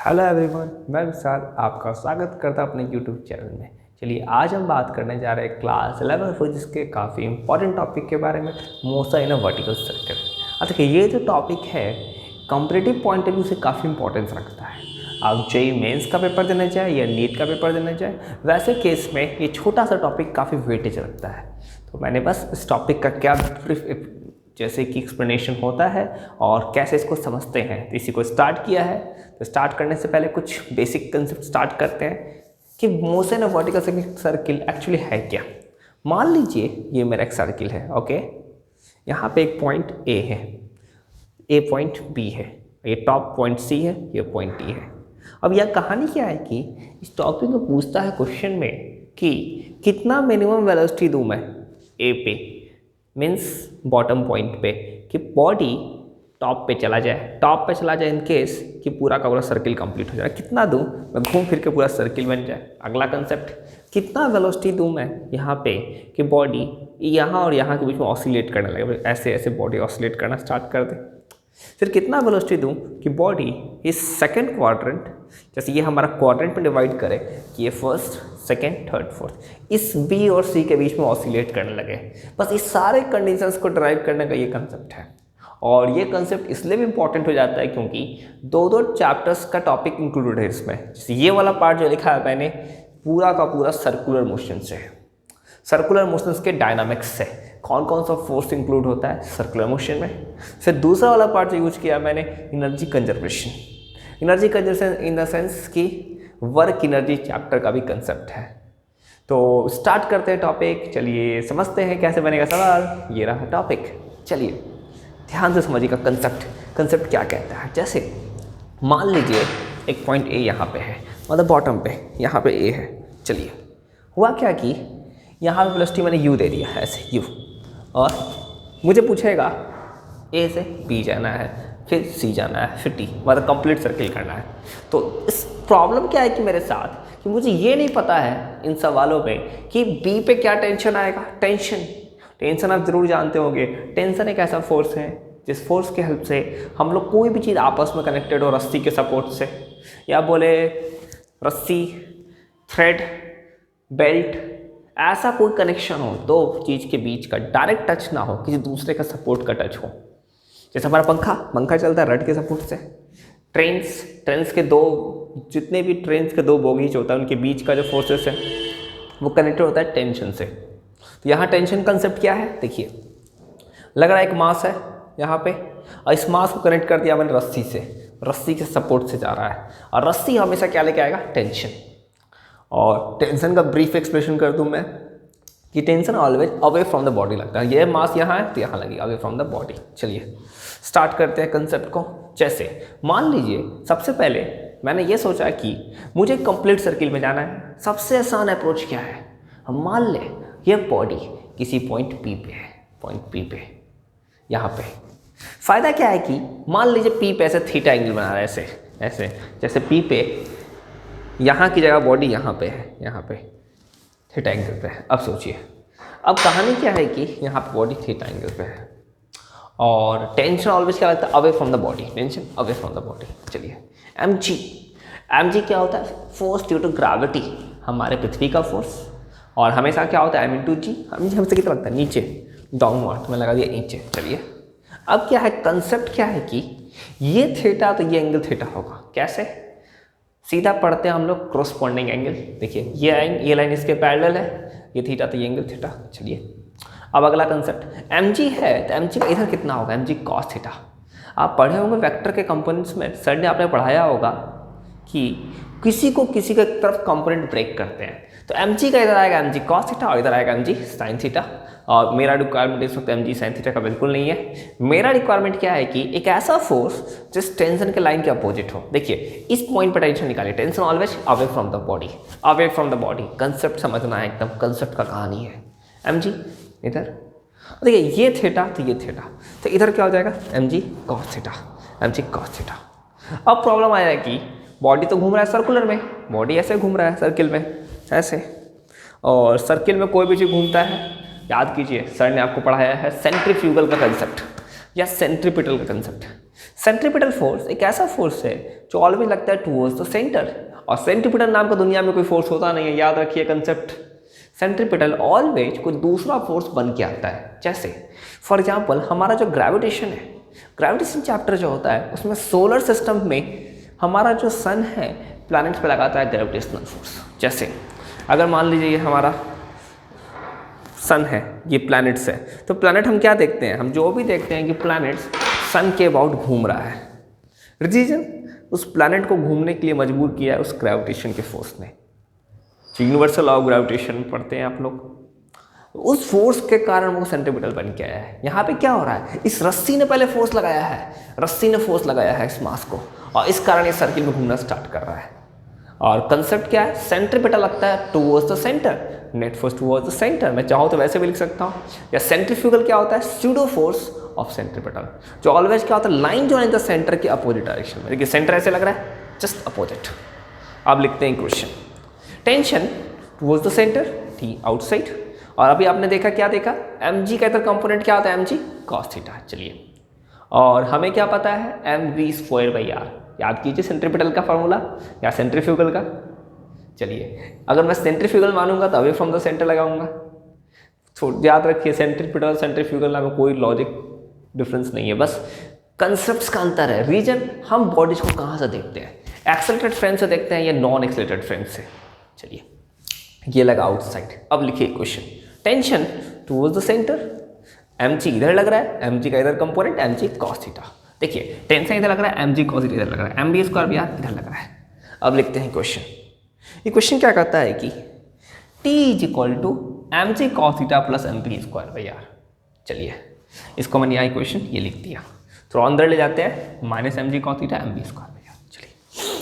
Hello everyone, मैं विशाल आपका स्वागत करता अपने यूट्यूब चैनल में। चलिए आज हम बात करने जा रहे हैं क्लास 11 फिजिक्स के काफ़ी इंपॉर्टेंट टॉपिक के बारे में, motion in a vertical circle. अब देखिए ये जो टॉपिक है कॉम्पिटिटिव पॉइंट ऑफ व्यू से काफ़ी इंपॉर्टेंस रखता है। आप जेईई मेंस का पेपर देना चाहे या नीट का पेपर देना चाहे, वैसे केस में ये छोटा सा टॉपिक काफ़ी वेटेज रखता है। तो मैंने बस इस टॉपिक का क्या जैसे कि एक्सप्लेनेशन होता है और कैसे इसको समझते हैं तो इसी को स्टार्ट किया है। तो स्टार्ट करने से पहले कुछ बेसिक कंसेप्ट स्टार्ट करते हैं कि motion of vertical circle actually है क्या। मान लीजिए ये मेरा एक सर्किल है, ओके। यहाँ पे एक पॉइंट ए है, ए पॉइंट बी है, ये टॉप पॉइंट सी है, ये पॉइंट डी है। अब यह कहानी क्या है कि इस टॉपिक में पूछता है क्वेश्चन में कि कितना मिनिमम वेलोसिटी दूँ मैं ए पे, मीन्स बॉटम पॉइंट पे, कि बॉडी टॉप पे चला जाए इन केस कि पूरा का पूरा सर्किल कंप्लीट हो जाए। कितना दूँ मैं, घूम फिर के पूरा सर्किल बन जाए। अगला कंसेप्ट, कितना वेलोसिटी दूँ मैं यहाँ पे कि बॉडी यहाँ और यहाँ के बीच में ऑसिलेट करने लगे, ऐसे ऐसे बॉडी ऑसिलेट करना स्टार्ट कर दे। फिर कितना वेलोसिटी दूँ कि बॉडी इस सेकेंड क्वाड्रेंट, जैसे ये हमारा क्वाड्रेंट में डिवाइड करे कि ये फर्स्ट सेकेंड थर्ड फोर्थ, इस बी और सी के बीच में ऑसिलेट करने लगे। बस इस सारे कंडीशंस को ड्राइव करने का ये कंसेप्ट है। और ये कंसेप्ट इसलिए भी इंपॉर्टेंट हो जाता है क्योंकि दो चैप्टर्स का टॉपिक इंक्लूडेड है इसमें। जैसे ये वाला पार्ट जो लिखा है मैंने, पूरा का पूरा सर्कुलर मोशन से है, सर्कुलर मोशंस के डायनामिक्स से कौन कौन सा फोर्स इंक्लूड होता है सर्कुलर मोशन में। फिर दूसरा वाला पार्ट जो यूज किया मैंने, energy conservation in the sense कि वर्क एनर्जी चैप्टर का भी कंसेप्ट है। तो स्टार्ट करते हैं टॉपिक। चलिए समझते हैं कैसे बनेगा सवाल। ये रहा टॉपिक, चलिए ध्यान से समझिएगा कंसेप्ट क्या कहता है। जैसे मान लीजिए एक पॉइंट ए यहाँ पे है, मतलब बॉटम पे यहाँ पे ए है। चलिए हुआ क्या कि यहाँ पे वेलोसिटी मैंने यू दे दिया है, ऐसे यू, और मुझे पूछेगा ए से बी जाना है, फिर सी जाना है, फिर टी, मतलब कंप्लीट सर्किल करना है। तो इस प्रॉब्लम क्या है कि मेरे साथ कि मुझे ये नहीं पता है इन सवालों में कि बी पे क्या टेंशन आएगा। टेंशन आप जरूर जानते होंगे। टेंशन एक ऐसा फोर्स है जिस फोर्स के हेल्प से हम लोग कोई भी चीज़ आपस में कनेक्टेड हो, रस्सी के सपोर्ट से, या बोले रस्सी, थ्रेड, बेल्ट, ऐसा कोई कनेक्शन हो दो चीज़ के बीच का, डायरेक्ट टच ना हो, किसी दूसरे का सपोर्ट का टच हो। जैसे हमारा पंखा चलता है रड के सपोर्ट से। ट्रेन्स के जितने भी ट्रेन्स के दो बोगीज होता है उनके बीच का जो फोर्सेस है वो कनेक्टेड होता है टेंशन से। तो यहाँ टेंशन कंसेप्ट क्या है, देखिए लग रहा है एक मास है यहाँ पे, और इस मास को कनेक्ट कर दिया मैंने रस्सी से, रस्सी के सपोर्ट से जा रहा है, और रस्सी हमेशा क्या लेके आएगा, टेंशन। और टेंशन का ब्रीफ एक्सप्लेनेशन कर दूं मैं कि tension always away from the body लगता है। ये मास यहाँ है तो यहाँ लगेगा, अवे फ्रॉम द बॉडी। चलिए स्टार्ट करते हैं कंसेप्ट को। जैसे मान लीजिए सबसे पहले मैंने ये सोचा कि मुझे कंप्लीट सर्किल में जाना है। सबसे आसान अप्रोच क्या है, हम मान लें ये बॉडी किसी पॉइंट पी पे है, पॉइंट पी पे यहाँ पे। फ़ायदा क्या है कि मान लीजिए पी पे ऐसे थीटा एंगल बना रहा है, ऐसे जैसे पी पे यहाँ की जगह बॉडी यहाँ पे है, यहाँ पे थीटा एंगल पे है। अब सोचिए, अब कहानी क्या है कि यहाँ पे बॉडी थीटा एंगल पे है और टेंशन ऑलवेज क्या लगता है, away from the body, tension away from the body. चलिए mg क्या होता है, फोर्स ड्यू टू ग्रेविटी, हमारे पृथ्वी का फोर्स। और हमेशा क्या होता है m/g, हमसे कितना लगता है नीचे, डाउनवर्ड, मैं लगा दिया नीचे। चलिए अब क्या है, कंसेप्ट क्या है कि ये थीटा तो ये एंगल थीटा होगा। कैसे, सीधा पढ़ते हैं हम लोग क्रॉसपोंडिंग एंगल। देखिए ये लाइन इसके पैरेलल है, ये थीटा तो ये एंगल थीटा। चलिए अब अगला कंसेप्ट mg है तो mg का इधर कितना होगा, mg cos थीटा। आप पढ़े होंगे वेक्टर के कंपोनेंट्स में, सर ने आपने पढ़ाया होगा कि किसी का तरफ कंपोनेंट ब्रेक करते हैं। तो mg का इधर आएगा mg cos थीटा और इधर आएगा mg sin थीटा। और मेरा रिक्वायरमेंट इस वक्त mg sin थीटा का बिल्कुल नहीं है। मेरा रिक्वायरमेंट क्या है कि एक ऐसा फोर्स जिस टेंशन के लाइन के अपोजिट हो। देखिए इस पॉइंट पर टेंशन निकालिए, tension always away from the body, away from the body. Concept समझना है एकदम, कंसेप्ट का कहानी है। mg इधर, देखिए ये थीटा तो ये थीटा, तो इधर क्या हो जाएगा mg cos theta, mg cos theta. अब प्रॉब्लम आया है कि बॉडी तो घूम रहा है सर्कुलर में, बॉडी ऐसे घूम रहा है सर्किल में ऐसे, और सर्किल में कोई भी चीज़ घूमता है, याद कीजिए सर ने आपको पढ़ाया है सेंट्रीफ्यूगल का कंसेप्ट। या सेंट्रीपिटल का कंसेप्ट। सेंट्रीपिटल फोर्स एक ऐसा फोर्स है जो ऑलवेज लगता है टुवर्ड्स द सेंटर, और सेंट्रीपिटल नाम का दुनिया में कोई फोर्स होता नहीं है, याद रखिए कंसेप्ट। सेंट्रीपिटल ऑलवेज कोई दूसरा फोर्स बन के आता है। जैसे फॉर एग्जांपल हमारा जो ग्रेविटेशन है, ग्रेविटेशन चैप्टर जो होता है उसमें सोलर सिस्टम में हमारा जो सन है प्लैनेट्स पे लगाता है ग्रेविटेशनल फोर्स। जैसे अगर मान लीजिए ये हमारा सन है, ये प्लैनेट्स है, तो प्लैनेट हम क्या देखते हैं, हम जो भी देखते हैं कि प्लैनेट्स सन के अबाउट घूम रहा है। रीजन उस प्लैनेट को घूमने के लिए मजबूर किया है उस ग्रेविटेशन के फोर्स ने। यूनिवर्सल लॉ ऑफ ग्रेविटेशन पढ़ते हैं आप लोग, उस फोर्स के कारण वो सेंट्रीपिटल बन के आया है। यहाँ पे क्या हो रहा है, इस रस्सी ने पहले फोर्स लगाया है, रस्सी ने फोर्स लगाया है इस मास को, और इस कारण ये सर्किल में घूमना स्टार्ट कर रहा है। और कंसेप्ट क्या है, सेंट्रीपिटल लगता है towards the centre, net force towards the centre. मैं चाहूँ तो वैसे भी लिख सकता हूँ। या सेंट्रीफ्यूगल क्या होता है, स्यूडो फोर्स ऑफ सेंट्रीपिटल, जो ऑलवेज क्या होता है, लाइन जो है द सेंटर के अपोजिट डायरेक्शन में। देखिए सेंटर ऐसे लग रहा है, जस्ट अपोजिट। अब लिखते हैं equation, tension towards the centre, T outside. और अभी आपने देखा, क्या देखा, mg का इधर कंपोनेंट क्या होता है, mg cos थीटा। चलिए, और हमें क्या पता है, mv²/r। याद कीजिए सेंट्रीपिटल का फार्मूला या सेंट्रीफ्यूगल का। चलिए, अगर मैं सेंट्रीफ्यूगल मानूंगा तो अवे फ्रॉम द सेंटर लगाऊंगा। तो याद रखिए सेंट्रीपिटल सेंट्रीफ्यूगल में कोई लॉजिक डिफरेंस नहीं है, बस कंसेप्ट्स का अंतर है। रीजन हम बॉडीज को कहाँ से देखते हैं, एक्सेलरेटेड फ्रेम से देखते हैं या नॉन एक्सेलरेटेड फ्रेम से। चलिए, ये लगा आउटसाइड। अब लिखिए equation, tension towards the centre, mg इधर लग रहा है, mg का इधर कंपोनेंट mg cos थीटा। देखिए टेंशन इधर लग रहा है, mg cos थीटा इधर लग रहा है, mv² भी इधर लग रहा है। अब लिखते हैं इक्वेशन। इक्वेशन क्या कहता है कि t = mg cos theta plus mv²/r। चलिए, इसको मैंने यहाँ इक्वेशन ये लिख दिया, तो अंदर ले जाते हैं -mg cos थीटा mv²/r। चलिए,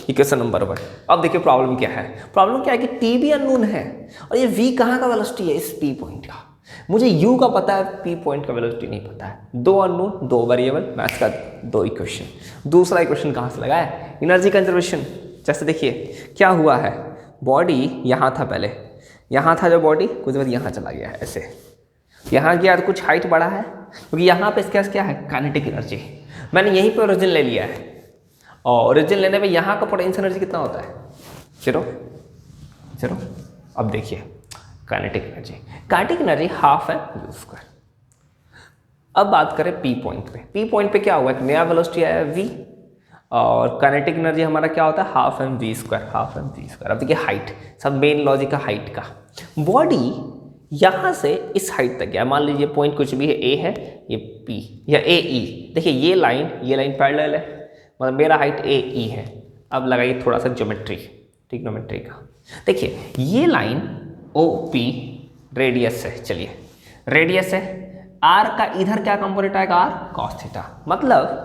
इक्वेशन नंबर 1। अब देखिए प्रॉब्लम क्या है, प्रॉब्लम क्या है कि t भी अननोन है और ये v कहाँ का वेलोसिटी है, इस p पॉइंट का। मुझे u का पता है, p पॉइंट का वेलोसिटी नहीं पता है। 2 अननोन, 2 वेरिएबल, मैथ्स का 2 इक्वेशन। दूसरा इक्वेशन कहाँ से लगाया, एनर्जी कंजर्वेशन। जैसे देखिए क्या हुआ है, बॉडी यहाँ था, पहले यहाँ था जो बॉडी, कुछ देर यहाँ चला गया है, ऐसे यहाँ गया तो कुछ हाइट बढ़ा है, क्योंकि यहाँ पे इसका क्या है, काइनेटिक एनर्जी। मैंने यहीं पे ओरिजिन ले लिया है, और ओरिजिन लेने पे यहाँ का पोटेंशियल एनर्जी कितना होता है, 0। अब देखिए काइनेटिक एनर्जी हाफ है u²। अब बात करें p पॉइंट पे, p पॉइंट पे क्या हुआ, एक नया वेलोसिटी आया है v, और काइनेटिक एनर्जी हमारा क्या होता है, हाफ mv²। अब देखिए हाइट, सब मेन लॉजिक का हाइट का। बॉडी यहाँ से इस हाइट तक गया, मान लीजिए पॉइंट कुछ भी है, a है, ये p या AE। देखिए ये लाइन पैरेलल है, मतलब मेरा हाइट AE है। अब लगाइए थोड़ा सा ट्रिग्नोमेट्री का। देखिए ये लाइन OP रेडियस है, चलिए रेडियस है, R का इधर क्या कंपोनेंट आएगा, R cos थीटा। मतलब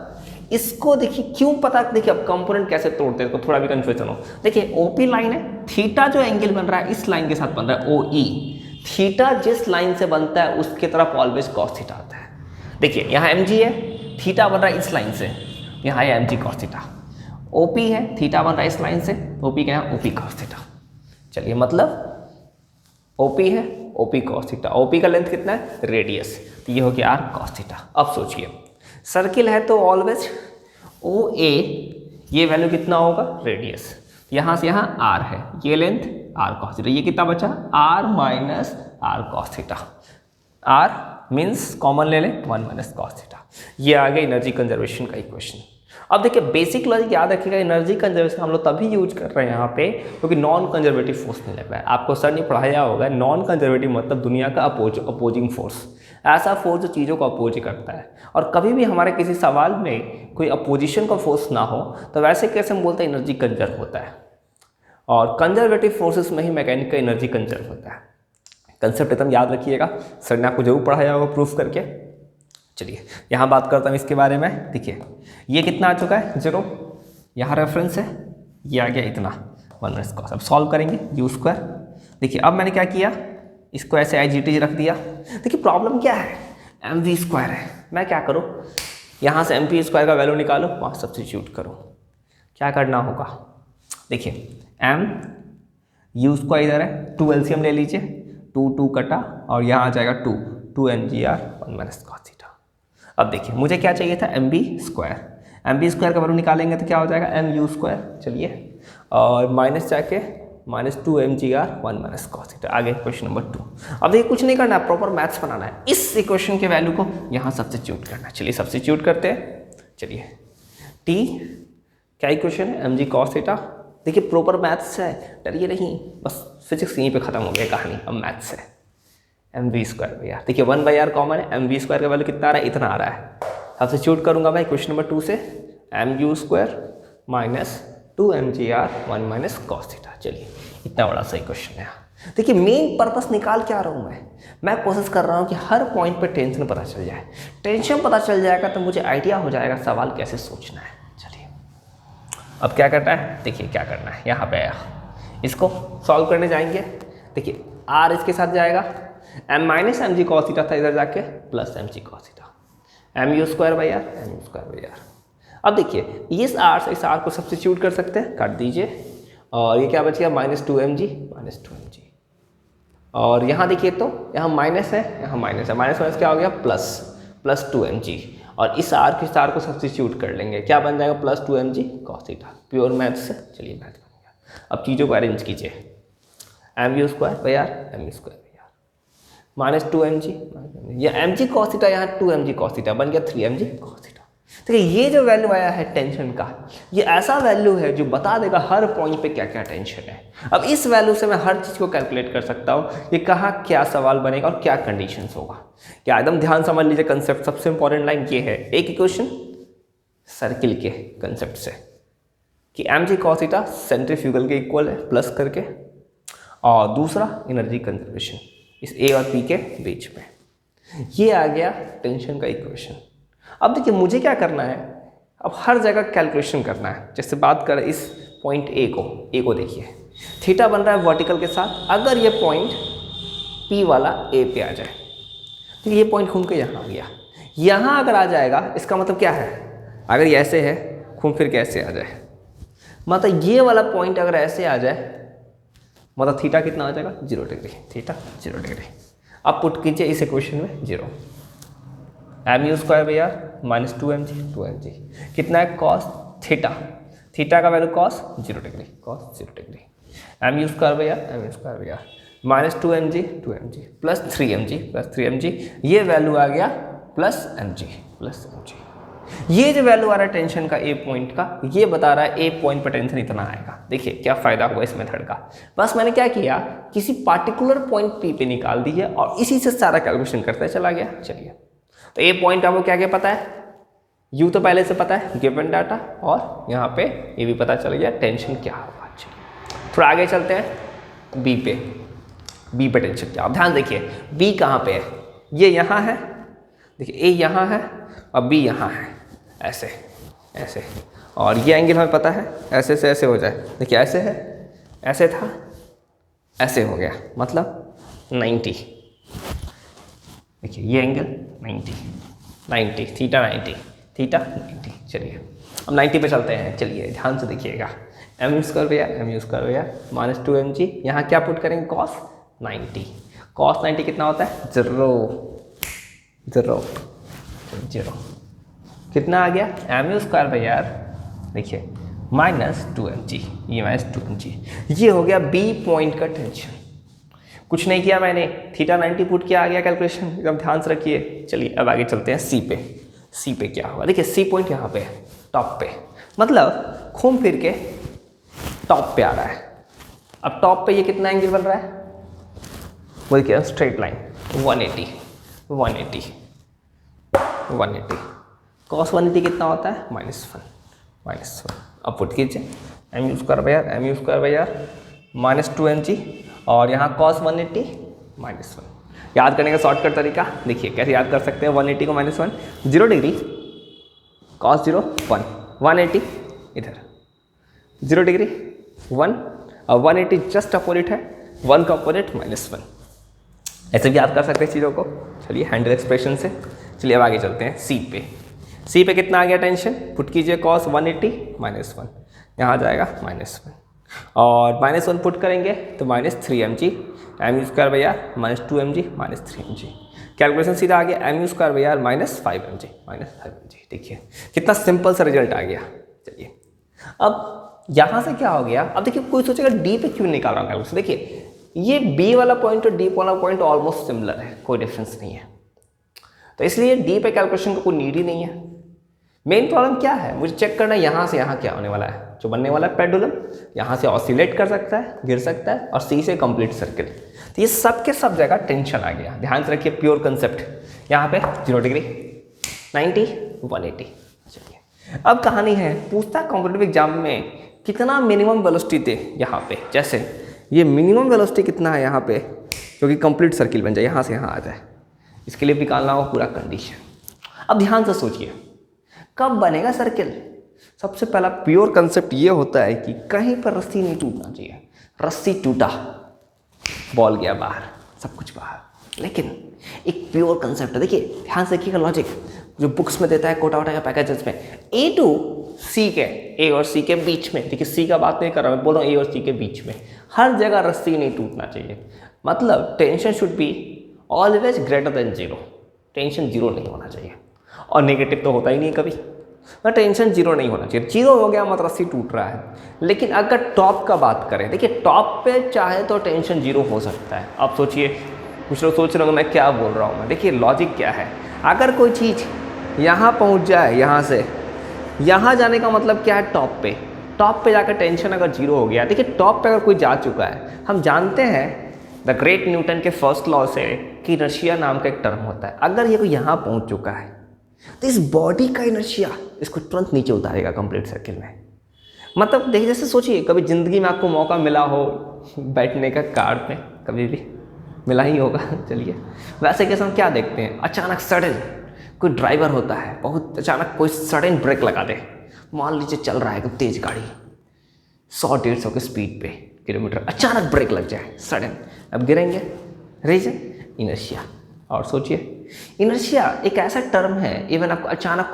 इसको देखिए क्यों पता, देखिए अब कंपोनेंट कैसे तोड़ते हैं, तो थोड़ा भी कंफ्यूजन हो। देखिए OP लाइन है, थीटा जो एंगल बन रहा है इस लाइन के साथ बन रहा है OE। थीटा जिस लाइन से बनता है उसके तरफ ऑलवेज cos थीटा आता है। देखिए यहाँ mg है, थीटा बन रहा है इस लाइन से, यहाँ है mg cos थीटा। OP है, थीटा बन रहा है इस लाइन से, OP क्या है, OP cos थीटा। चलिए, मतलब OP है, OP cos थीटा। OP का लेंथ कितना है, रेडियस, तो ये हो गया R cos थीटा। अब सोचिए सर्किल है तो ऑलवेज OA, ये वैल्यू कितना होगा, रेडियस, यहाँ से यहाँ R है, ये लेंथ R cos थीटा। ये कितना बचा, R minus R cos theta. R means common ले लें, 1 माइनस cos थीटा। ये आ गया एनर्जी कंजर्वेशन का इक्वेशन। अब देखिए बेसिक लॉजिक याद रखिएगा, एनर्जी कंजर्वेशन हम लोग तभी यूज कर रहे हैं यहाँ पे क्योंकि नॉन कंजर्वेटिव फोर्स नहीं लग रहा है। आपको सर ने पढ़ाया होगा, नॉन कंजर्वेटिव मतलब दुनिया का अपोजिंग फोर्स, ऐसा फोर्स जो चीज़ों को अपोज करता है। और कभी भी हमारे किसी सवाल में कोई अपोजिशन का फोर्स ना हो तो वैसे कैसे हम बोलते हैं एनर्जी कंजर्व होता है, और कंजर्वेटिव फोर्सेस में ही मैकेनिकल एनर्जी कंजर्व होता है। कंसेप्ट एकदम याद रखिएगा, सर ने आपको जरूर पढ़ाया होगा प्रूफ करके। चलिए यहाँ बात करता हूँ इसके बारे में। देखिए ये कितना आ चुका है, 0, यहाँ रेफरेंस है, ये आ गया इतना 1 माइनस cos। अब सॉल्व करेंगे u²। देखिए अब मैंने क्या किया, इसको ऐसे IGT रख दिया। देखिए प्रॉब्लम क्या है, mv² है, मैं क्या करूँ, यहाँ से mv² का वैल्यू निकालो, वहाँ सब्स्टिट्यूट करो। क्या करना होगा, देखिए m u² इधर है, 2 LCM ले लीजिए, 2 कटा और यहाँ आ जाएगा 2 mgr 1 माइनस cos थीटा। अब देखिए मुझे क्या चाहिए था, M B square. M B square का वैल्यू निकालेंगे तो क्या हो जाएगा, एम यू स्क्वायर। चलिए, और माइनस जाके -2mgr 1 माइनस कॉस थीटा। आगे क्वेश्चन नंबर 2। अब देखिए कुछ नहीं करना है, प्रॉपर मैथ्स बनाना है। इस इक्वेशन के वैल्यू को यहाँ सब्स्टिट्यूट करना है। चलिए सब्स्टिट्यूट करते हैं। चलिए, टी क्या इक्वेशन है, एम जी कॉस थीटा। देखिए प्रॉपर मैथ्स है, डरिए नहीं, बस फिजिक्स यहीं पे खत्म हो गया कहानी, अब मैथ्स है। एम वी स्क्वायर भैया, देखिए 1/r कॉमन है, एम वी स्क्वायर का वैल्यू कितना आ रहा है, इतना आ रहा है। सब्स्टिट्यूट करूंगा भाई क्वेश्चन नंबर 2 से, M U square -2mgr 1 minus cos theta. चलिए, इतना बड़ा सही क्वेश्चन है। देखिए मेन पर्पस निकाल के आ रहा हूँ मैं कोशिश कर रहा हूँ कि हर पॉइंट पे टेंशन पता चल जाए। टेंशन पता चल जाएगा तो मुझे आइडिया हो जाएगा सवाल कैसे सोचना है। चलिए, अब क्या करना है, देखिए क्या करना है, यहाँ पे आया, इसको सॉल्व करने जाएंगे। देखिए r इसके साथ जाएगा, m minus M G cos theta था, इधर जाके plus M G cos theta, M U square by R, M U square by R. अब देखिए इस r से इस r को सब्स्टिट्यूट कर सकते हैं, काट दीजिए, और ये क्या बच गया, -2mg। और यहाँ देखिए तो यहाँ माइनस है, यहाँ माइनस है, माइनस क्या हो गया, प्लस 2mg। और इस r के स्टार को सब्स्टिट्यूट कर लेंगे, क्या बन जाएगा, +2mg cos theta. Pure math से, चलिए मैथ बन गया। अब चीज़ों को अरेंज कीजिए, M U square by R, M U square by R, -2mg, या mg cos थीटा, यहाँ 2mg cos थीटा बन गया 3mg cos थीटा। देखिए ये जो वैल्यू आया है टेंशन का, ये ऐसा वैल्यू है जो बता देगा हर पॉइंट पे क्या क्या टेंशन है। अब इस वैल्यू से मैं हर चीज़ को कैलकुलेट कर सकता हूँ कि कहाँ क्या सवाल बनेगा और क्या कंडीशंस होगा। क्या एकदम ध्यान समझ लीजिए कंसेप्ट। सबसे इंपॉर्टेंट लाइन ये है, एक इक्वेशन सर्किल के कंसेप्ट से कि mg cos थीटा सेंट्रीफ्यूगल के इक्वल है प्लस करके, और दूसरा एनर्जी कंजर्वेशन इस a और p के बीच में। ये आ गया टेंशन का इक्वेशन। अब देखिए मुझे क्या करना है, अब हर जगह कैलकुलेशन करना है। जैसे बात करें इस पॉइंट ए को देखिए, थीटा बन रहा है वर्टिकल के साथ। अगर ये पॉइंट P वाला ए पे आ जाए तो ये पॉइंट घूम के यहाँ आ गया, यहाँ अगर आ जाएगा इसका मतलब क्या है, अगर ये ऐसे है घूम फिर के ऐसे आ जाए, मतलब ये वाला पॉइंट अगर ऐसे आ जाए मतलब थीटा कितना आ जाएगा, 0 डिग्री, थीटा 0 डिग्री। अब पुट कीजिए इस इक्वेशन में 0, M U square by R -2mg कितना है, कॉस थीटा का value cos 0 degree, cos 0 degree, M U square by R -2mg plus 3mg, ये वैल्यू आ गया प्लस mg। ये जो वैल्यू आ रहा है टेंशन का ए पॉइंट का, ये बता रहा है ए पॉइंट पर टेंशन इतना आएगा। देखिए क्या फायदा हुआ इस मेथड का, बस मैंने क्या किया, किसी पार्टिकुलर पॉइंट पी पे निकाल दिया और इसी से सारा कैलकुलेशन करते चला गया। चलिए, तो ए पॉइंट आपको क्या क्या पता है, यू तो पहले से पता है गिवन डाटा, और यहाँ पे ये भी पता चल गया टेंशन क्या होगा। चलिए थोड़ा आगे चलते हैं बी पे टेंशन क्या। अब ध्यान देखिए बी कहाँ पे है, ये यहाँ है, देखिए ए यहाँ है और बी यहाँ है, ऐसे, और ये एंगल हमें पता है ऐसे से ऐसे हो जाए। देखिए ऐसे है, ऐसे था, ऐसे हो गया, मतलब 90। देखिए ये एंगल 90 थीटा 90। चलिए अब 90 पे चलते हैं। चलिए ध्यान से देखिए, एम यू स्क्वायर भैया -2mg, यहाँ क्या पुट करेंगे, कॉस 90 कितना होता है, 0 कितना आ गया, एम यू स्क्वायर भैया, देखिए -2mg, ये -2mg, ये हो गया बी पॉइंट का टेंशन। कुछ नहीं किया मैंने, थीटा 90 पुट किया, आ गया कैलकुलेशन, एकदम ध्यान से रखिए। चलिए अब आगे चलते हैं सी पे क्या होगा। देखिए सी पॉइंट यहाँ पे है, टॉप पे, मतलब घूम फिर के टॉप पे आ रहा है। अब टॉप पे ये कितना एंगल बन रहा है, वो क्या, स्ट्रेट लाइन 180 कॉस 180 कितना होता है, -1। अब पुट कीजिए एम यू स्क्वायर भैया -2mg, और यहाँ cos 180 -1। याद करने का शॉर्टकट तरीका देखिए कैसे याद कर सकते हैं, 180 को -1, 0 डिग्री, cos 0 1, 180 इधर 0 डिग्री 1, और 180 जस्ट अपोजिट है, 1 का अपोजिट -1। ऐसे भी याद कर सकते हैं चीज़ों को। चलिए हैंडल एक्सप्रेशन से। चलिए अब आगे चलते हैं सी पे कितना आ गया टेंशन, पुट कीजिए cos 180 -1, यहाँ आ जाएगा -1, और -1 पुट करेंगे तो -3mg, एम यू स्क्वायर भैया -2mg -3mg, कैलकुलेशन सीधा आ गया M U square by R -5 mg। देखिए कितना सिंपल सा रिजल्ट आ गया। चलिए अब यहाँ से क्या हो गया, अब देखिए कोई सोचेगा डी पे क्यों निकाल रहा हूँ कैलकुलेशन। देखिए ये बी वाला पॉइंट और डी वाला पॉइंट ऑलमोस्ट सिमिलर है, कोई डिफरेंस नहीं है, तो इसलिए डी पे कैलकुलेशन का कोई नीड ही नहीं है। मेन प्रॉब्लम क्या है, मुझे चेक करना है यहाँ से यहाँ क्या होने वाला है। जो बनने वाला है पेंडुलम यहाँ से ऑसिलेट कर सकता है, गिर सकता है, और सी से कंप्लीट सर्किल। तो ये सब के सब जगह टेंशन आ गया। ध्यान से रखिए प्योर कंसेप्ट। यहाँ पे 0 डिग्री 90 180। चलिए अब कहानी है, पूछता है कॉम्पिटिटिव एग्जाम में कितना मिनिमम वेलोसिटी थे यहाँ पे। जैसे ये मिनिमम वेलोसिटी कितना है यहाँ पे, क्योंकि कंप्लीट सर्किल बन जाए, यहाँ से यहाँ आ जाए, इसके लिए निकालना होगा पूरा कंडीशन। अब ध्यान से सोचिए कब बनेगा सर्किल। सबसे पहला प्योर कंसेप्ट ये होता है कि कहीं पर रस्सी नहीं टूटना चाहिए। रस्सी टूटा, बॉल गया बाहर, सब कुछ बाहर। लेकिन एक प्योर कंसेप्ट है, देखिए ध्यान से देखिएगा लॉजिक जो बुक्स में देता है कोटा वोटा का पैकेजेस में। ए टू सी के, ए और सी के बीच में, देखिए सी का बात नहीं कर रहा मैं, बोल रहा हूँ ए और सी के बीच में हर जगह रस्सी नहीं टूटना चाहिए। मतलब tension should be always greater than 0। Tension 0 नहीं होना चाहिए, और नेगेटिव तो होता ही नहीं कभी, ना टेंशन 0 नहीं होना चाहिए। 0 हो गया मतलब रस्सी टूट रहा है। लेकिन अगर टॉप का बात करें, देखिए टॉप पे चाहे तो टेंशन 0 हो सकता है। आप सोचिए, कुछ लोग सोच रहे होंगे मैं क्या बोल रहा हूँ। मैं देखिए लॉजिक क्या है, अगर कोई चीज़ यहाँ पहुँच जाए, यहाँ से यहाँ जाने का मतलब क्या है, टॉप पे। टॉप पे जाकर टेंशन अगर 0 हो गया, देखिए टॉप पे अगर कोई जा चुका है, हम जानते हैं द ग्रेट न्यूटन के फर्स्ट लॉ से कि इनर्शिया नाम का एक टर्म होता है। अगर ये कोई यहाँ पहुँच चुका है तो इस बॉडी का इनर्शिया इसको तुरंत नीचे उतारेगा कंप्लीट सर्किल में। मतलब देखिए जैसे सोचिए कभी ज़िंदगी में आपको मौका मिला हो बैठने का कार पे, कभी भी मिला ही होगा। चलिए वैसे कैसे हम क्या देखते हैं, अचानक सडन कोई ड्राइवर होता है, बहुत अचानक कोई सडन ब्रेक लगा दे। मान लीजिए चल रहा है तेज़ गाड़ी 100-150 की स्पीड पे किलोमीटर, अचानक ब्रेक लग जाए सडन, अब गिरेंगे। Reason inertia. और सोचिए इनर्शिया एक ऐसा टर्म है, इवन आपको अचानक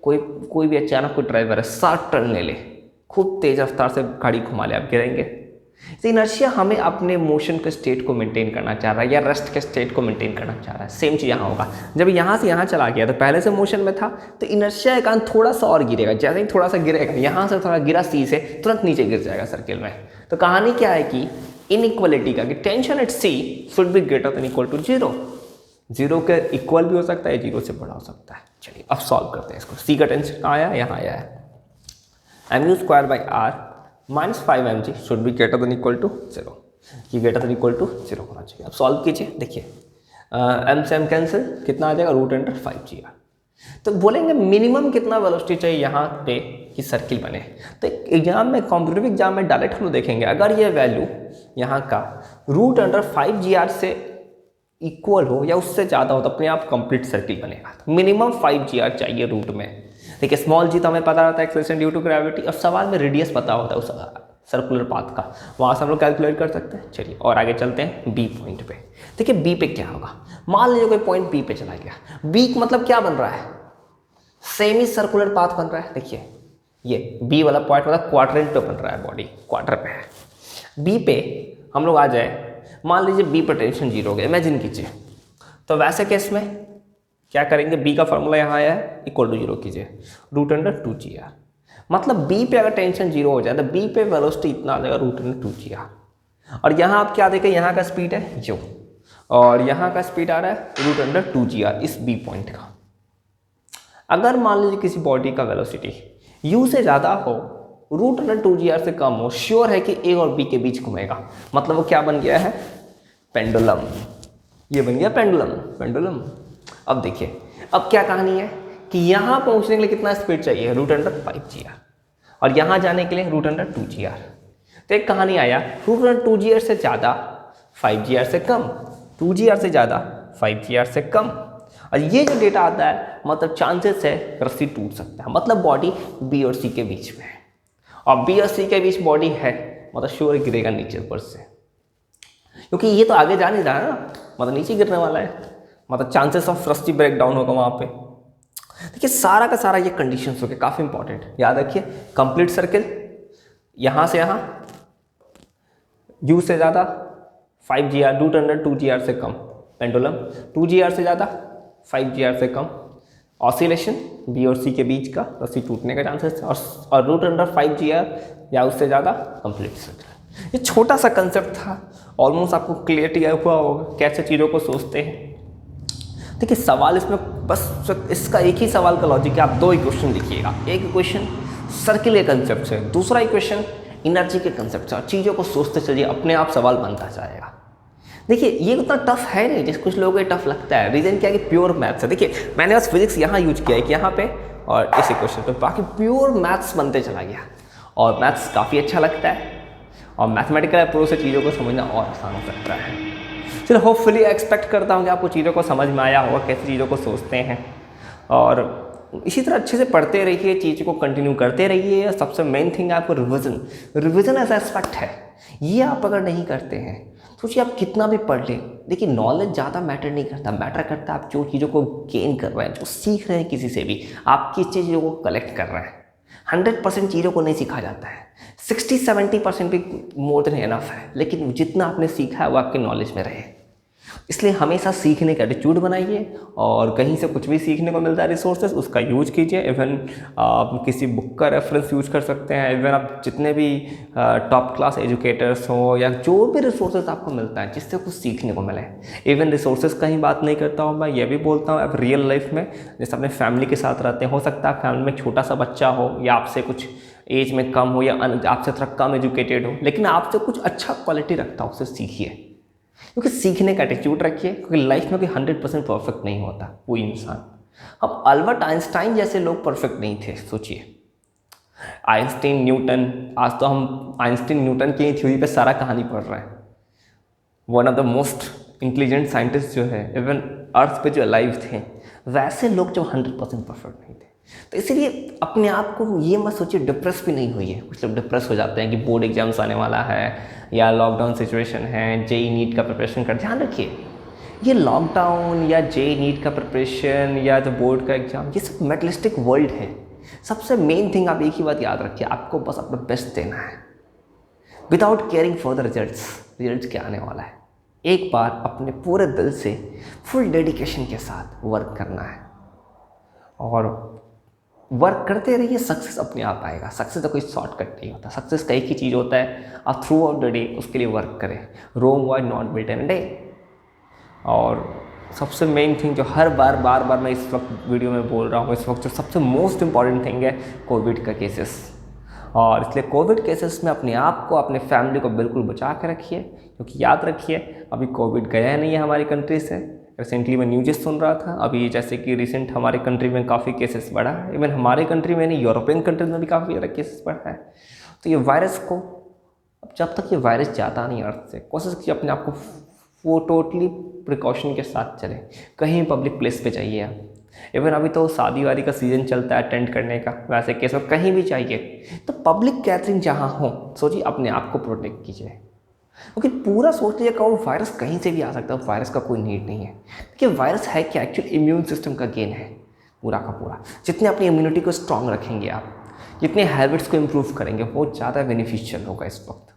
कोई भी अचानक कोई ड्राइवर है 60 टर्न ले ले, खूब तेज़ रफ्तार से गाड़ी घुमा ले, आप गिरेंगे। तो इनर्शिया हमें अपने मोशन के स्टेट को मेंटेन करना चाह रहा है, या रेस्ट के स्टेट को मेंटेन करना चाह रहा है। सेम चीज़ यहाँ होगा, जब यहाँ से यहाँ चला गया तो पहले से मोशन में था, तो इनर्शिया एक थोड़ा सा और गिरेगा। जैसे ही थोड़ा सा गिरेगा, यहाँ से थोड़ा गिरा सी से, तुरंत नीचे गिर जाएगा सर्किल में। तो कहानी क्या है कि इनइक्वालिटी का, कि tension at C should be greater than equal to 0। 0 के इक्वल भी हो सकता है, 0 से बड़ा हो सकता है। चलिए अब सॉल्व करते हैं इसको। सी का टेंशन कहाँ आया, यहाँ आया है। M U square by R -5 mg should be greater than equal to 0। ये ग्रेटर देन इक्वल टू 0 होना चाहिए। अब सॉल्व कीजिए, देखिए एम से एम कैंसिल, कितना आ जाएगा √5gr। तो बोलेंगे मिनिमम कितना वेलोसिटी चाहिए यहाँ पे कि सर्किल बने। तो एग्जाम में, कॉम्पिटिटिव एग्जाम में डायरेक्ट हम लोग देखेंगे, अगर ये वैल्यू यहाँ का √5gr से इक्वल हो या उससे ज़्यादा हो तो अपने आप कंप्लीट सर्किल बनेगा। तो मिनिमम 5gr चाहिए रूट में। देखिए स्मॉल जी तो हमें पता रहता है एक्सेलरेशन ड्यू टू ग्रेविटी, और सवाल में रेडियस पता होता है उस सर्कुलर पाथ का, वहाँ से हम लोग कैलकुलेट कर सकते हैं। चलिए और आगे चलते हैं बी पॉइंट पे। देखिए बी पे क्या होगा, मान लीजिए कोई पॉइंट बी पे चला गया। बी मतलब क्या बन रहा है, सेमी सर्कुलर पाथ बन रहा है। देखिए ये बी वाला पॉइंट मतलब क्वाड्रेंट पे बन रहा है, बॉडी क्वार्टर पे है। बी पे हम लोग आ जाए, मान लीजिए बी पर टेंशन 0 हो गया, इमेजिन कीजिए। तो वैसे केस में क्या करेंगे, बी का फॉर्मूला यहाँ आया है, इक्वल टू 0 कीजिए, √2gr। मतलब बी पे अगर टेंशन 0 हो जाए तो बी पे वेलोसिटी इतना आ जाएगा √2gr। और यहाँ आप क्या देखें, यहाँ का स्पीड है u, और यहाँ का स्पीड आ रहा है √2gr इस बी पॉइंट का। अगर मान लीजिए किसी बॉडी का वेलोसिटी u से ज़्यादा हो, √2gr से कम हो, श्योर है कि ए और बी के बीच घूमेगा। मतलब वो क्या बन गया है, पेंडुलम। ये बन गया पेंडुलम। अब देखिए अब क्या कहानी है कि यहाँ पहुँचने के लिए कितना स्पीड चाहिए, √5gr, और यहाँ जाने के लिए √2gr। तो एक कहानी आया, √2gr से ज़्यादा 5gr से कम, 2gr से ज़्यादा 5gr से कम। और ये जो डेटा आता है मतलब चांसेस है रस्सी टूट सकता है, मतलब बॉडी बी और सी के बीच में है, और बी और सी के बीच बॉडी है, मतलब श्योर गिरेगा नीचे ऊपर से, क्योंकि ये तो आगे जा नहीं रहा है ना, मतलब नीचे गिरने वाला है, मतलब चांसेस ऑफ रस्टी ब्रेक डाउन होगा वहाँ पे। देखिए सारा का सारा ये कंडीशंस हो गए, काफ़ी इंपॉर्टेंट, याद रखिए। कंप्लीट सर्किल यहाँ से यहाँ, u से ज़्यादा 5gr, √2gr से कम, पेंडुलम 2 GR से ज़्यादा, 5 GR से कम, ऑसिलेशन बी और सी के बीच का, रस्सी टूटने का चांसेस, और रूट अंडर 5 GR या उससे ज़्यादा कंप्लीट सर्कल। ये छोटा सा कंसेप्ट था, ऑलमोस्ट आपको क्लियरिटी हुआ होगा कैसे चीज़ों को सोचते हैं। देखिए सवाल इसमें बस इसका एक ही सवाल का लॉजिक है, आप 2 इक्वेशन लिखिएगा। एक इक्वेशन सर्किल के कंसेप्ट से, दूसरा इक्वेशन एनर्जी के कंसेप्ट से, और चीज़ों को सोचते चलिए, अपने आप सवाल बनता जाएगा। देखिए ये उतना टफ है नहीं जैसे कुछ लोगों को टफ लगता है। रीज़न क्या है कि प्योर मैथ्स है। देखिए मैंने बस फिजिक्स यहाँ यूज किया है कि यहाँ पे और इस इक्वेशन पे, बाकी प्योर मैथ्स बनते चला गया, और मैथ्स काफ़ी अच्छा लगता है, और मैथमेटिकल अप्रोच से चीज़ों को समझना और आसान हो सकता है। चलो होपफुली एक्सपेक्ट करता हूँ कि आपको चीज़ों को समझ में आया होगा, कैसे चीज़ों को सोचते हैं, और इसी तरह अच्छे से पढ़ते रहिए, चीज़ को कंटिन्यू करते रहिए। सबसे मेन थिंग आपको रिविज़न ऐसा एस्पेक्ट है, ये आप अगर नहीं करते हैं सोचिए आप कितना भी पढ़ लें। देखिए नॉलेज ज़्यादा मैटर नहीं करता, मैटर करता है आप जो चीज़ों को गेन कर रहे हैं, जो सीख रहे हैं किसी से भी, आप किस चीज़ों को कलेक्ट कर रहे हैं। 100% चीज़ों को नहीं सीखा जाता है, 60-70% भी मोर देन एनफ है, लेकिन जितना आपने सीखा है वो आपके नॉलेज में रहे। इसलिए हमेशा सीखने का एटीट्यूड बनाइए, और कहीं से कुछ भी सीखने को मिलता है रिसोर्सेज उसका यूज कीजिए। इवन आप किसी बुक का रेफरेंस यूज कर सकते हैं, इवन आप जितने भी टॉप क्लास एजुकेटर्स हो, या जो भी रिसोर्सेज आपको मिलता है जिससे कुछ सीखने को मिले। इवन रिसोर्सेज का ही बात नहीं करता हूँ, मैं ये भी बोलता हूँ आप रियल लाइफ में जैसे अपने फैमिली के साथ रहते हैं, हो सकता है फैमिली में छोटा सा बच्चा हो, या आपसे कुछ एज में कम हो, या आपसे थोड़ा कम एजुकेटेड हो, लेकिन आपसे कुछ अच्छा क्वालिटी रखता हो, उससे सीखिए। क्योंकि सीखने का एटीट्यूड रखिए, क्योंकि लाइफ में कोई 100% परफेक्ट नहीं होता कोई इंसान। अब अल्बर्ट आइंस्टाइन जैसे लोग परफेक्ट नहीं थे, सोचिए आइंस्टीन, न्यूटन, आज तो हम आइंस्टीन न्यूटन की थ्योरी पे सारा कहानी पढ़ रहे हैं। One of the most intelligent scientist जो है इवन अर्थ पे जो अलाइव थे, वैसे लोग जो 100% परफेक्ट नहीं थे। तो इसीलिए अपने आप को ये मत सोचिए डिप्रेस भी नहीं हुई है। कुछ लोग डिप्रेस हो जाते हैं कि बोर्ड एग्जाम्स आने वाला है, या लॉकडाउन सिचुएशन है, जेई नीट का प्रिपरेशन कर। ध्यान रखिए ये लॉकडाउन या जेई नीट का प्रिपरेशन या जो बोर्ड का एग्जाम, ये सब मेटलिस्टिक वर्ल्ड है। सबसे मेन थिंग आप एक ही बात याद रखिए, आपको बस अपना बेस्ट देना है without caring for the results क्या आने वाला है। एक बार अपने पूरे दिल से फुल डेडिकेशन के साथ वर्क करना है, और वर्क करते रहिए, सक्सेस अपने आप आएगा। सक्सेस का कोई शॉर्टकट नहीं होता, सक्सेस का एक ही चीज़ होता है, आप थ्रू आउट द डे उसके लिए वर्क करें। Rome was not built in a day. और सबसे मेन थिंग जो हर बार मैं इस वक्त वीडियो में बोल रहा हूँ, इस वक्त जो सबसे मोस्ट इंपॉर्टेंट थिंग है कोविड का केसेस। और इसलिए कोविड केसेस में अपने आप को, अपने फैमिली को बिल्कुल बचा के रखिए, क्योंकि याद रखिए अभी कोविड गया नहीं है हमारी कंट्री से। रिसेंटली मैं न्यूज़ सुन रहा था, अभी जैसे कि रिसेंट हमारे कंट्री में काफ़ी केसेस बढ़ा है, इवन हमारे कंट्री में नहीं यूरोपियन कंट्रीज में भी काफ़ी ज़्यादा केसेस बढ़ा है। तो ये वायरस को, अब जब तक ये वायरस जाता नहीं अर्थ से, कोशिश कीजिए अपने आप को वो टोटली प्रिकॉशन के साथ चले। कहीं पब्लिक प्लेस पे जाइए आप, इवन अभी तो शादी वादी का सीज़न चलता है अटेंड करने का, वैसे केस में कहीं भी चाहिए तो पब्लिक गैदरिंग जहाँ हो, सोचिए अपने आप को प्रोटेक्ट कीजिए। क्योंकि पूरा सोच लीजिए वो वायरस कहीं से भी आ सकता है, वायरस का कोई नीड नहीं है। देखिए वायरस है क्या, एक्चुअली इम्यून सिस्टम का गेन है पूरा का पूरा। जितने अपनी इम्यूनिटी को स्ट्रांग रखेंगे आप, जितने हैबिट्स को इम्प्रूव करेंगे, वो ज़्यादा बेनिफिशियल होगा इस वक्त।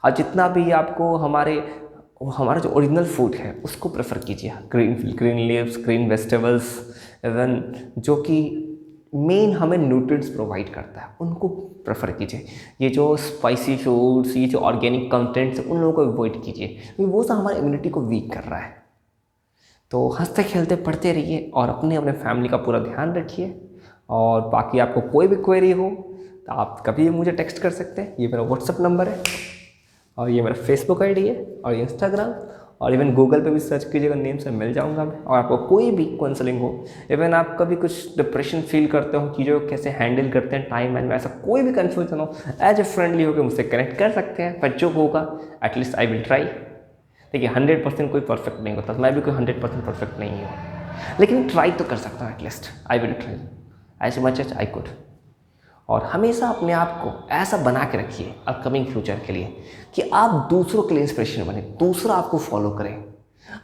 और जितना भी आपको हमारा जो ओरिजिनल फूड है उसको प्रेफर कीजिए, green leaves, green vegetables, even जो कि मेन हमें न्यूट्रिएंट्स प्रोवाइड करता है उनको प्रेफर कीजिए। ये जो स्पाइसी फूड्स, ये जो ऑर्गेनिक कंटेंट्स उन लोगों को अवॉइड कीजिए, क्योंकि वो सब हमारी इम्यूनिटी को वीक कर रहा है। तो हंसते खेलते पढ़ते रहिए, और अपने फैमिली का पूरा ध्यान रखिए। और बाकी आपको कोई भी क्वेरी हो तो आप कभी मुझे टेक्स्ट कर सकते हैं, ये मेरा व्हाट्सअप नंबर है, और ये मेरा फेसबुक आईडी है, और इंस्टाग्राम, और इवन गूगल पे भी सर्च कीजिएगा, नेम से मिल जाऊंगा मैं। और आपको कोई भी काउंसलिंग हो, इवन आप कभी कुछ डिप्रेशन फील करते हो, चीज़ों को कैसे हैंडल करते हैं टाइम मैनेजमेंट, ऐसा कोई भी कन्फ्यूजन हो, एज ए फ्रेंडली होकर मुझसे कनेक्ट कर सकते हैं। पर जो होगा एटलीस्ट आई विल ट्राई। देखिए 100% कोई परफेक्ट नहीं होता, मैं भी कोई 100% परफेक्ट नहीं हूँ, लेकिन ट्राई तो कर सकता हूँ। At least I will try as much as I could. और हमेशा अपने आप को ऐसा बना के रखिए अपकमिंग फ्यूचर के लिए कि आप दूसरों के लिए इंस्पिरेशन बने, दूसरा आपको फॉलो करें।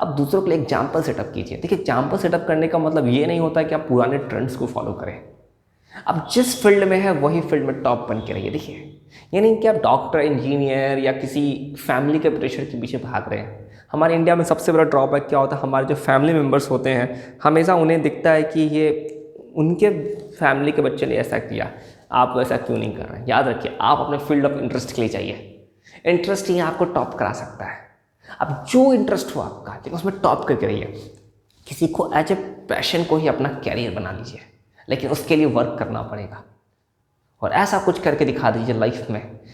अब दूसरों के लिए एग्जाम्पल सेटअप कीजिए। देखिए एग्जाम्पल सेटअप करने का मतलब ये नहीं होता कि आप पुराने ट्रेंड्स को फॉलो करें। अब जिस फील्ड में है वही फील्ड में टॉप बन के रहिए। देखिए ये नहीं कि आप डॉक्टर, इंजीनियर या किसी फैमिली के प्रेशर के पीछे भाग रहे हैं। हमारे इंडिया में सबसे बड़ा ड्रॉबैक क्या होता है, हमारे जो फैमिली मेम्बर्स होते हैं हमेशा उन्हें दिखता है कि ये उनके फैमिली के बच्चे ने ऐसा किया, आप वैसा क्यों नहीं कर रहे हैं। याद रखिए, आप अपने फील्ड ऑफ इंटरेस्ट के लिए चाहिए। इंटरेस्ट ही आपको टॉप करा सकता है। अब जो इंटरेस्ट हो आपका, लेकिन उसमें टॉप करके रहिए। किसी को एज ए पैशन को ही अपना कैरियर बना लीजिए, लेकिन उसके लिए वर्क करना पड़ेगा और ऐसा कुछ करके दिखा दीजिए लाइफ में